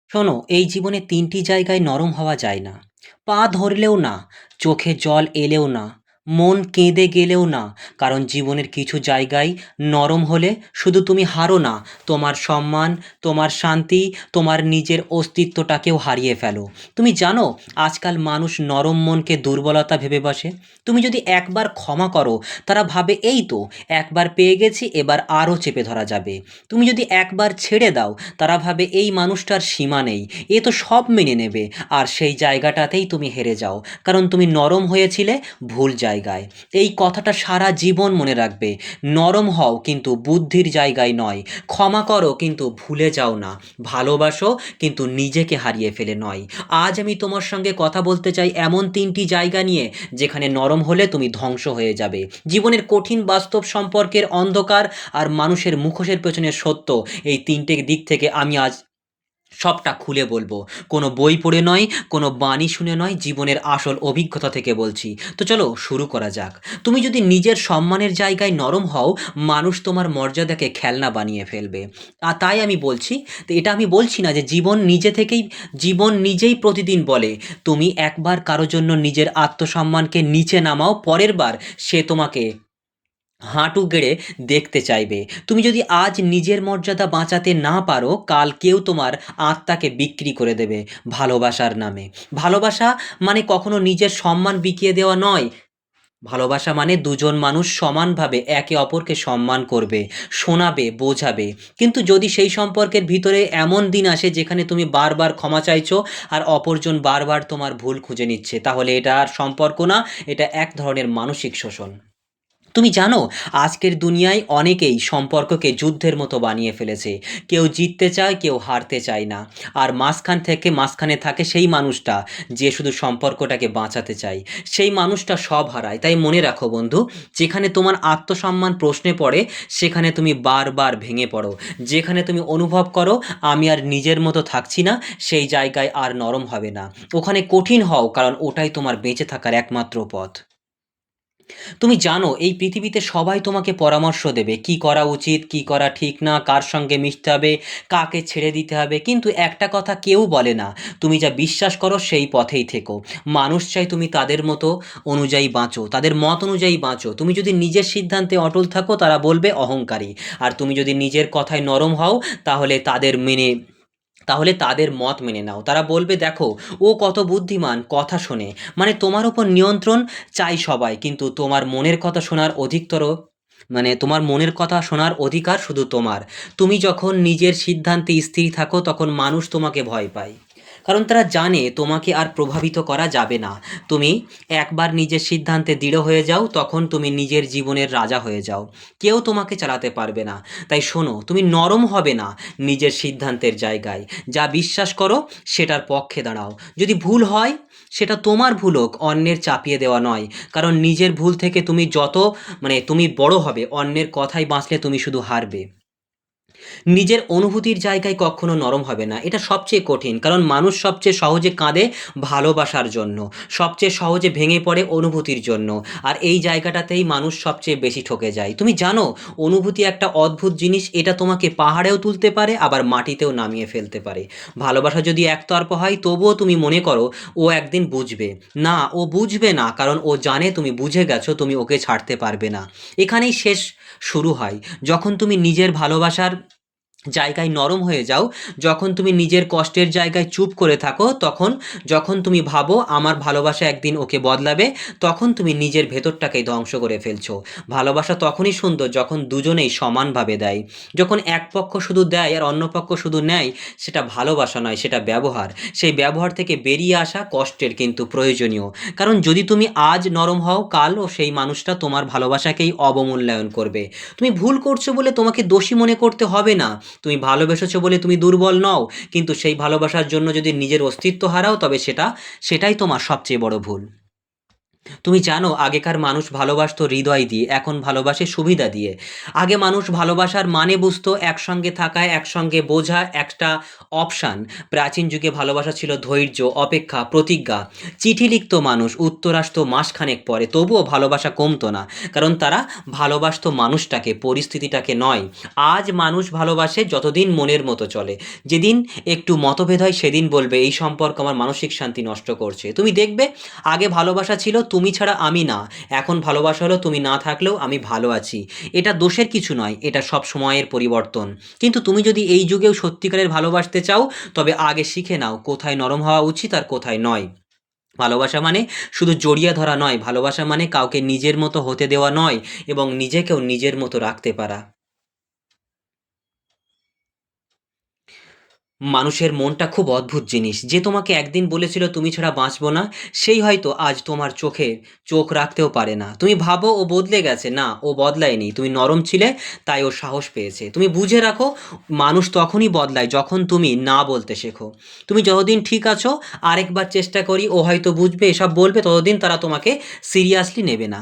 শোনো, এই জীবনে ৩টি জায়গায় নরম হওয়া যায় না। পা ধরলেও না, চোখে জল এলেও না, মন কেঁদে গেলেও না। কারণ জীবনের কিছু জায়গায় নরম হলে শুধু তুমি হারো না, তোমার সম্মান, তোমার শান্তি, তোমার নিজের অস্তিত্বটাকেও হারিয়ে ফেলো। তুমি জানো, আজকাল মানুষ নরম মনকে দুর্বলতা ভেবে বসে। তুমি যদি একবার ক্ষমা করো, তারা ভাবে এই তো একবার পেয়ে গেছি, এবার আরও চেপে ধরা যাবে। তুমি যদি একবার ছেড়ে দাও, তারা ভাবে এই মানুষটার সীমা নেই, এ তো সব মেনে নেবে। আর সেই জায়গাটাতেই তুমি হেরে যাও, কারণ তুমি নরম হয়েছিলে ভুল জায়গায়। এই কথাটা সারা জীবন মনে রাখবে। নরম হও কিন্তু বুদ্ধির জায়গায় নয়। ক্ষমা করো কিন্তু ভুলে যাও না। ভালোবাসো কিন্তু নিজেকে হারিয়ে ফেলে নয়। আজ আমি তোমার সঙ্গে কথা বলতে চাই এমন ৩টি জায়গা নিয়ে যেখানে নরম হলে তুমি ধ্বংস হয়ে যাবে। জীবনের কঠিন বাস্তব সম্পর্কের অন্ধকার আর মানুষের মুখোশের পেছনের সত্য, এই ৩টে দিক থেকে আমি আজ সবটা খুলে বলবো। কোনো বই পড়ে নয়, কোনো বাণী শুনে নয়, জীবনের আসল অভিজ্ঞতা থেকে বলছি। তো চলো শুরু করা যাক। তুমি যদি নিজের সম্মানের জায়গায় নরম হও, মানুষ তোমার মর্যাদাকে খেলনা বানিয়ে ফেলবে। আর তাই আমি বলছি, তো এটা আমি বলছি না যে জীবন নিজেই প্রতিদিন বলে, তুমি একবার কারো জন্য নিজের আত্মসম্মানকে নিচে নামাও, পরের বার সে তোমাকে হাঁটু গেড়ে দেখতে চাইবে। তুমি যদি আজ নিজের মর্যাদা বাঁচাতে না পারো, কাল কেউ তোমার আত্মাকে বিক্রি করে দেবে ভালোবাসার নামে। ভালোবাসা মানে কখনো নিজের সম্মান বিকিয়ে দেওয়া নয়। ভালোবাসা মানে দুজন মানুষ সমানভাবে একে অপরকে সম্মান করবে, শোনাবে, বোঝাবে। কিন্তু যদি সেই সম্পর্কের ভিতরে এমন দিন আসে যেখানে তুমি বারবার ক্ষমা চাইছো আর অপরজন বারবার তোমার ভুল খুঁজে নিচ্ছে, তাহলে এটা আর সম্পর্ক না, এটা এক ধরনের মানসিক শোষণ। তুমি জানো, আজকের দুনিয়ায় অনেকেই সম্পর্ককে যুদ্ধের মতো বানিয়ে ফেলেছে। কেউ জিততে চায়, কেউ হারতে চায় না। আর মাঝখানে থাকে সেই মানুষটা যে শুধু সম্পর্কটাকে বাঁচাতে চায়। সেই মানুষটা সব হারায়। তাই মনে রাখো বন্ধু, যেখানে তোমার আত্মসম্মান প্রশ্নে পড়ে, সেখানে তুমি বারবার ভেঙে পড়ো। যেখানে তুমি অনুভব করো আমি আর নিজের মতো থাকছি না, সেই জায়গায় আর নরম হবে না। ওখানে কঠিন হও, কারণ ওটাই তোমার বেঁচে থাকার একমাত্র পথ। তুমি জানো, এই পৃথিবীতে সবাই তোমাকে পরামর্শ দেবে কি করা উচিত, কি করা ঠিক না, কার সঙ্গে মিশতে হবে, কাকে ছেড়ে দিতে হবে। কিন্তু একটা কথা কেউ বলে না, তুমি যা বিশ্বাস করো সেই পথেই থেকো। মানুষ চাই তুমি তাদের মতো অনুযায়ী বাঁচো, তাদের মত অনুযায়ী বাঁচো। তুমি যদি নিজের সিদ্ধান্তে অটল থাকো, তারা বলবে অহংকারী। আর তুমি যদি নিজের কথায় নরম হও, তাহলে তাদের মত মেনে নাও। তারা বলবে দেখো, ও কত বুদ্ধিমান, কথা শোনে। মানে তোমার উপর নিয়ন্ত্রণ চাই সবাই, কিন্তু তোমার মনের কথা শোনার অধিকার শুধু তোমার। তুমি যখন নিজের সিদ্ধান্তে স্থির থাকো, তখন মানুষ তোমাকে ভয় পায়। কারণ তারা জানে তোমাকে আর প্রভাবিত করা যাবে না। তুমি একবার নিজের সিদ্ধান্তে দৃঢ় হয়ে যাও, তখন তুমি নিজের জীবনের রাজা হয়ে যাও। কেউ তোমাকে চালাতে পারবে না। তাই শোনো, তুমি নরম হবে না নিজের সিদ্ধান্তের জায়গায়। যা বিশ্বাস করো সেটার পক্ষে দাঁড়াও। যদি ভুল হয়, সেটা তোমার ভুল হোক, অন্যের চাপিয়ে দেওয়া নয়। কারণ নিজের ভুল থেকে তুমি বড় হবে, অন্যের কথায় বাঁচলে তুমি শুধু হারবে। নিজের অনুভূতির জায়গায় কখনো নরম হবে না, এটা সবচেয়ে কঠিন। কারণ মানুষ সবচেয়ে সহজে কাঁদে ভালোবাসার জন্য, সবচেয়ে সহজে ভেঙে পড়ে অনুভূতির জন্য। আর এই জায়গাটাতেই মানুষ সবচেয়ে বেশি ঠকে যায়। তুমি জানো, অনুভূতি একটা অদ্ভুত জিনিস, এটা তোমাকে পাহাড়েও তুলতে পারে, আবার মাটিতেও নামিয়ে ফেলতে পারে। ভালোবাসা যদি একতরফা হয়, তবুও তুমি মনে করো ও একদিন বুঝবে। না, ও বুঝবে না, কারণ ও জানে তুমি বুঝে গেছো, তুমি ওকে ছাড়তে পারবে না। এখানেই শেষ শুরু হয়। যখন তুমি নিজের ভালোবাসার জায়গায় নরম হয়ে যাও, যখন তুমি নিজের কষ্টের জায়গায় চুপ করে থাকো, যখন তুমি ভাবো আমার ভালোবাসা একদিন ওকে বদলাবে, তখন তুমি নিজের ভেতরটাকেই ধ্বংস করে ফেলছো। ভালোবাসা তখনই সুন্দর যখন দুজনেই সমানভাবে দেয়। যখন এক পক্ষ শুধু দেয় আর অন্য পক্ষ শুধু নেয়, সেটা ভালোবাসা নয়, সেটা ব্যবহার। সেই ব্যবহার থেকে বেরিয়ে আসা কষ্টের কিন্তু প্রয়োজনীয়। কারণ যদি তুমি আজ নরম হও, কালও সেই মানুষটা তোমার ভালোবাসাকেই অবমূল্যায়ন করবে। তুমি ভুল করছো বলে তোমাকে দোষী মনে করতে হবে না। তুমি ভালোবেসেছো বলে তুমি দুর্বল নও। কিন্তু সেই ভালোবাসার জন্য যদি নিজের অস্তিত্ব হারাও, তবে সেটাই তোমার সবচেয়ে বড় ভুল। তুমি জানো আগেকার মানুষ ভালোবাসতো হৃদয় দিয়ে, এখন ভালোবাসে সুবিধা দিয়ে। আগে মানুষ ভালোবাসার মানে বুঝতো একসঙ্গে থাকায়, একসঙ্গে বোঝা একটা অপশান। প্রাচীন যুগে ভালোবাসা ছিল ধৈর্য, অপেক্ষা, প্রতিজ্ঞা। চিঠি লিখতো মানুষ, উত্তর আসতো মাসখানেক পরে, তবুও ভালোবাসা কমতো না, কারণ তারা ভালোবাসতো মানুষটাকে, পরিস্থিতিটাকে নয়। আজ মানুষ ভালোবাসে যতদিন মনের মতো চলে। যেদিন একটু মতভেদ হয় সেদিন বলবে এই সম্পর্ক আমার মানসিক শান্তি নষ্ট করছে। তুমি দেখবে আগে ভালোবাসা ছিল তুমি ছাড়া আমি না, এখন ভালোবাসা হলো তুমি না থাকলেও আমি ভালো আছি। এটা দোষের কিছু নয়, এটা সব সময়ের পরিবর্তন। কিন্তু তুমি যদি এই যুগেও সত্যিকারের ভালোবাসতে চাও, তবে আগে শিখে নাও কোথায় নরম হওয়া উচিত আর কোথায় নয়। ভালোবাসা মানে শুধু জড়িয়ে ধরা নয়, ভালোবাসা মানে কাউকে নিজের মতো হতে দেওয়া নয়, এবং নিজেকেও নিজের মতো রাখতে পারা। মানুষের মনটা খুব অদ্ভুত জিনিস। যে তোমাকে একদিন বলেছিল তুমি ছাড়া বাঁচবো না, সেই হয়তো আজ তোমার চোখে চোখ রাখতেও পারে না। তুমি ভাবো ও বদলে গেছে, না, ও বদলায়নি। তুমি নরম ছিলে, তাই ও সাহস পেয়েছে। তুমি বুঝে রাখো, মানুষ তখনই বদলায় যখন তুমি না বলতে শেখো। তুমি যতদিন ঠিক আছো, আরেকবার চেষ্টা করি, ও হয়তো বুঝবে, এসব বলবে, ততদিন তারা তোমাকে সিরিয়াসলি নেবে না।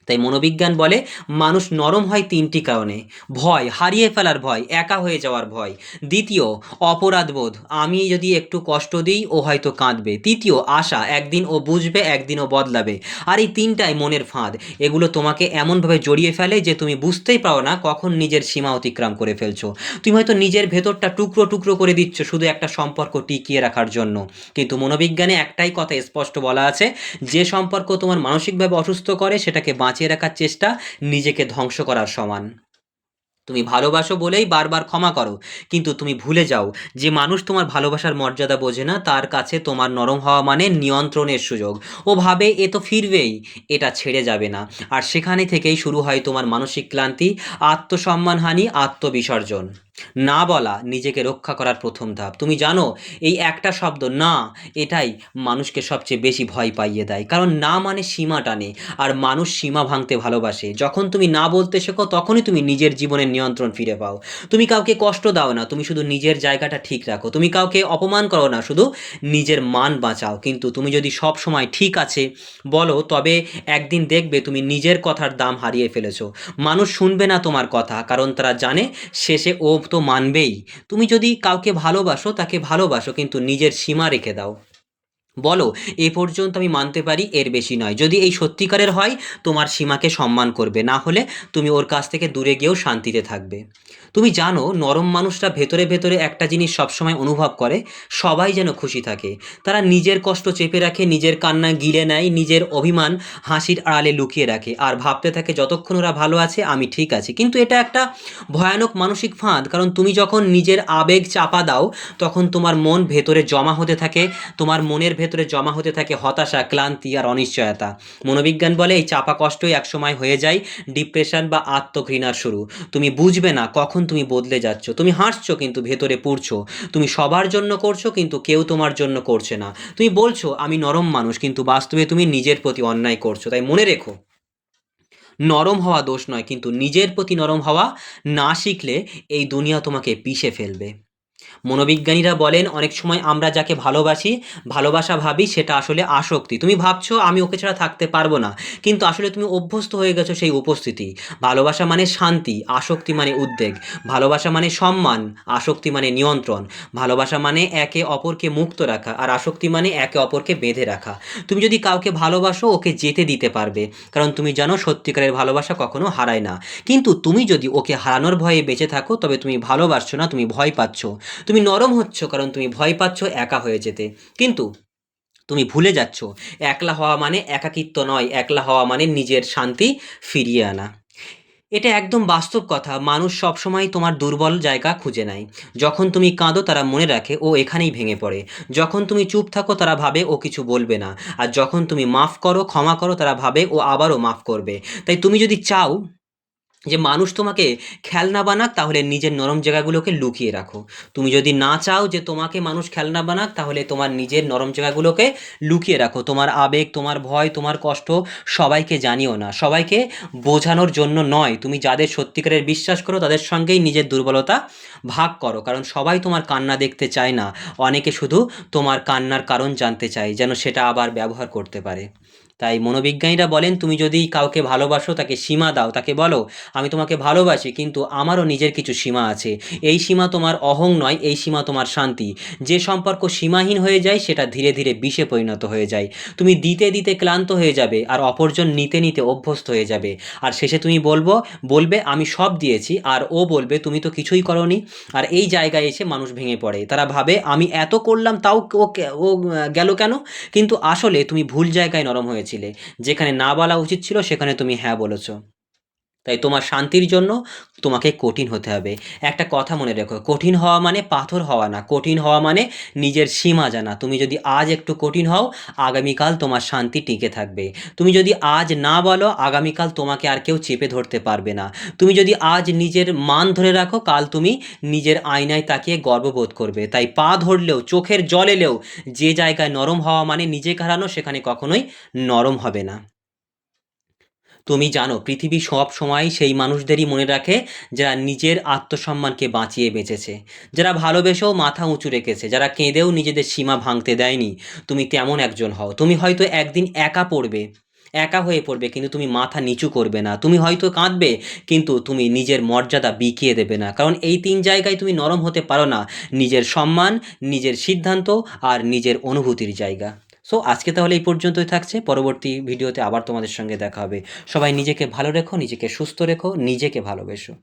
তাই মনোবিজ্ঞান বলে মানুষ নরম হয় তিনটি কারণে: ভয়, হারিয়ে ফেলার ভয়, একা হয়ে যাওয়ার ভয়; দ্বিতীয়, অপরাধবোধ, আমি যদি একটু কষ্ট দিই ও হয়তো কাঁদবে; তৃতীয়, আশা, একদিন ও বুঝবে, একদিন ও বদলাবে। আর এই তিনটাই মনের ফাঁদ। এগুলো তোমাকে এমনভাবে জড়িয়ে ফেলে যে তুমি বুঝতেই পারো না কখন নিজের সীমা অতিক্রম করে ফেলছো। তুমি হয়তো নিজের ভেতরটা টুকরো টুকরো করে দিচ্ছ শুধু একটা সম্পর্ক টিকিয়ে রাখার জন্য। কিন্তু মনোবিজ্ঞানে একটাই কথা স্পষ্ট বলা আছে: যে সম্পর্ক তোমার মানসিকভাবে অসুস্থ করে, সেটাকে বাঁচিয়ে রাখার চেষ্টা নিজেকে ধ্বংস করার সমান। তুমি ভালোবাসো বলেই বারবার ক্ষমা করো, কিন্তু তুমি ভুলে যাও যে মানুষ তোমার ভালোবাসার মর্যাদা বোঝে না, তার কাছে তোমার নরম হওয়া মানে নিয়ন্ত্রণের সুযোগ। ও ভাবে এ তো ফিরবেই, এটা ছেড়ে যাবে না। আর সেখানে থেকেই শুরু হয় তোমার মানসিক ক্লান্তি, আত্মসম্মানহানি, আত্মবিসর্জন। না বলা নিজেকে রক্ষা করার প্রথম ধাপ। তুমি জানো এই একটা শব্দ না, এটাই মানুষকে সবচেয়ে বেশি ভয় পাইয়ে দেয়। কারণ না মানে সীমা টানে, আর মানুষ সীমা ভাঙতে ভালোবাসে। যখন তুমি না বলতে শেখো, তখনই তুমি নিজের জীবনের নিয়ন্ত্রণ ফিরে পাও। তুমি কাউকে কষ্ট দাও না, তুমি শুধু নিজের জায়গাটা ঠিক রাখো। তুমি কাউকে অপমান করো না, শুধু নিজের মান বাঁচাও। কিন্তু তুমি যদি সব সময় ঠিক আছে বলো, তবে একদিন দেখবে তুমি নিজের কথার দাম হারিয়ে ফেলেছো। মানুষ শুনবে না তোমার কথা, কারণ তারা জানে শেষে ও তো মানবেই। তুমি যদি কাউকে ভালোবাসো, তাকে ভালোবাসো, কিন্তু নিজের সীমা রেখে দাও। বলো, এ পর্যন্ত আমি মানতে পারি, এর বেশি নয়। যদি এই সত্যিকারের হয়, তোমার সীমাকে সম্মান করবে, না হলে তুমি ওর কাছ থেকে দূরে গিয়েও শান্তিতে থাকবে। তুমি জানো নরম মানুষরা ভেতরে ভেতরে একটা জিনিস সবসময় অনুভব করে: সবাই যেন খুশি থাকে। তারা নিজের কষ্ট চেপে রাখে, নিজের কান্না গিলে নেয়, নিজের অভিমান হাসির আড়ালে লুকিয়ে রাখে, আর ভাবতে থাকে যতক্ষণ ওরা ভালো আছে আমি ঠিক আছি। কিন্তু এটা একটা ভয়ানক মানসিক ফাঁদ, কারণ তুমি যখন নিজের আবেগ চাপা দাও, তখন তোমার মন ভেতরে জমা হতে থাকে। তোমার মনের ভেতরে জমা হতে থাকে হতাশা, ক্লান্তি আর অনিশ্চয়তা। মনোবিজ্ঞান বলে এই চাপা কষ্টই একসময় হয়ে যায় ডিপ্রেশন বা আত্মঘৃণার শুরু। তুমি বুঝবে না কখন তুমি বদলে যাচ্ছ। তুমি হাসছো কিন্তু ভেতরে পুড়ছো। তুমি সবার জন্য করছো, কিন্তু কেউ তোমার জন্য করছে না। তুমি বলছো আমি নরম মানুষ, কিন্তু বাস্তবে তুমি নিজের প্রতি অন্যায় করছো। তাই মনে রেখো, নরম হওয়া দোষ নয়, কিন্তু নিজের প্রতি নরম হওয়া না শিখলে এই দুনিয়া তোমাকে পিষে ফেলবে। মনোবিজ্ঞানীরা বলেন অনেক সময় আমরা যাকে ভালোবাসি, ভালোবাসা ভাবি, সেটা আসলে আসক্তি। তুমি ভাবছো আমি ওকে ছাড়া থাকতে পারবো না, কিন্তু আসলে তুমি অভ্যস্ত হয়ে গেছো সেই উপস্থিতি। ভালোবাসা মানে শান্তি, আসক্তি মানে উদ্বেগ। ভালোবাসা মানে সম্মান, আসক্তি মানে নিয়ন্ত্রণ। ভালোবাসা মানে একে অপরকে মুক্ত রাখা, আর আসক্তি মানে একে অপরকে বেঁধে রাখা। তুমি যদি কাউকে ভালোবাসো, ওকে যেতে দিতে পারবে, কারণ তুমি জানো সত্যিকারের ভালোবাসা কখনো হারায় না। কিন্তু তুমি যদি ওকে হারানোর ভয়ে বেঁচে থাকো, তবে তুমি ভালোবাসছো না, তুমি ভয় পাচ্ছ। তুমি নরম হচ্ছ কারণ তুমি ভয় পাচ্ছ একা হয়ে যেতে। কিন্তু তুমি ভুলে যাচ্ছ, একলা হওয়া মানে একাকিত্ব নয়, একলা হওয়া মানে নিজের শান্তি ফিরিয়ে আনা। এটা একদম বাস্তব কথা। মানুষ সবসময় তোমার দুর্বল জায়গা খুঁজে নেয়। যখন তুমি কাঁদো, তারা মনে রাখে ও এখানেই ভেঙে পড়ে। যখন তুমি চুপ থাকো, তারা ভাবে ও কিছু বলবে না। আর যখন তুমি মাফ করো, ক্ষমা করো, তারা ভাবে ও আবারও মাফ করবে। তাই তুমি যদি চাও যে মানুষ তোমাকে খেলনা বানাক, তাহলে নিজের নরম জায়গাগুলোকে লুকিয়ে রাখো। তুমি যদি না চাও যে তোমাকে মানুষ খেলনা বানাক, তাহলে তোমার নিজের নরম জায়গাগুলোকে লুকিয়ে রাখো। তোমার আবেগ, তোমার ভয়, তোমার কষ্ট সবাইকে জানিও না, সবাইকে বোঝানোর জন্য নয়। তুমি যাদের সত্যিকারের বিশ্বাস করো, তাদের সঙ্গেই নিজের দুর্বলতা ভাগ করো, কারণ সবাই তোমার কান্না দেখতে চায় না। অনেকে শুধু তোমার কান্নার কারণ জানতে চায়, যেন সেটা আবার ব্যবহার করতে পারে। তাই মনোবিজ্ঞানীরা বলেন তুমি যদি কাউকে ভালোবাসো তাকে সীমা দাও, তাকে বলো আমি তোমাকে ভালোবাসি কিন্তু আমারও নিজের কিছু সীমা আছে, এই সীমা তোমার অহং নয়, এই সীমা তোমার শান্তি। যে সম্পর্ক সীমাহীন হয়ে যায় সেটা ধীরে ধীরে বিষে পরিণত হয়ে যায়। তুমি দিতে দিতে ক্লান্ত হয়ে যাবে আর অপরজন নিতে নিতে অভ্যস্ত হয়ে যাবে। আর শেষে তুমি বলবে আমি সব দিয়েছি আর ও বলবে তুমি তো কিছুই করোনি। আর এই জায়গায় এসে মানুষ ভেঙে পড়ে, তারা ভাবে আমি এত করলাম তাও ও গেল কেন। কিন্তু আসলে তুমি ভুল জায়গায় নরম হয়েছিলে, যেখানে না বলা উচিত ছিল সেখানে তুমি হ্যাঁ বলেছো। তাই তোমার শান্তির জন্য তোমাকে কঠিন হতে হবে। একটা কথা মনে রেখো, কঠিন হওয়া মানে পাথর হওয়া না, কঠিন হওয়া মানে নিজের সীমা জানা। তুমি যদি আজ একটু কঠিন হও, আগামীকাল তোমার শান্তি টিকে থাকবে। তুমি যদি আজ না বলো, আগামীকাল তোমাকে আর কেউ চেপে ধরতে পারবে না। তুমি যদি আজ নিজের মান ধরে রাখো, কাল তুমি নিজের আয়নায় তাকিয়ে গর্ববোধ করবে। তাই পা ধরলেও, চোখের জল এলেও, যে জায়গায় নরম হওয়া মানে নিজেকে হারানো, সেখানে কখনোই নরম হবে না। তুমি জানো পৃথিবী সব সময় সেই মানুষদেরই মনে রাখে যারা নিজের আত্মসম্মানকে বাঁচিয়ে বেঁচেছে, যারা ভালোবেসেও মাথা উঁচু রেখেছে, যারা কেঁদেও নিজেদের সীমা ভাঙতে দেয়নি। তুমি তেমন একজন হও। তুমি হয়তো একদিন একা পড়বে, একা হয়ে পড়বে, কিন্তু তুমি মাথা নিচু করবে না। তুমি হয়তো কাঁদবে, কিন্তু তুমি নিজের মর্যাদা বিকিয়ে দেবে না। কারণ এই তিন জায়গায় তুমি নরম হতে পারো না: নিজের সম্মান, নিজের সিদ্ধান্ত আর নিজের অনুভূতির জায়গা। সো আজকে তাহলে এই পর্যন্তই থাকছে, পরবর্তী ভিডিওতে আবার তোমাদের সঙ্গে দেখা হবে। সবাই নিজেকে ভালো রেখো, নিজেকে সুস্থ রেখো, নিজেকে ভালোবেসো।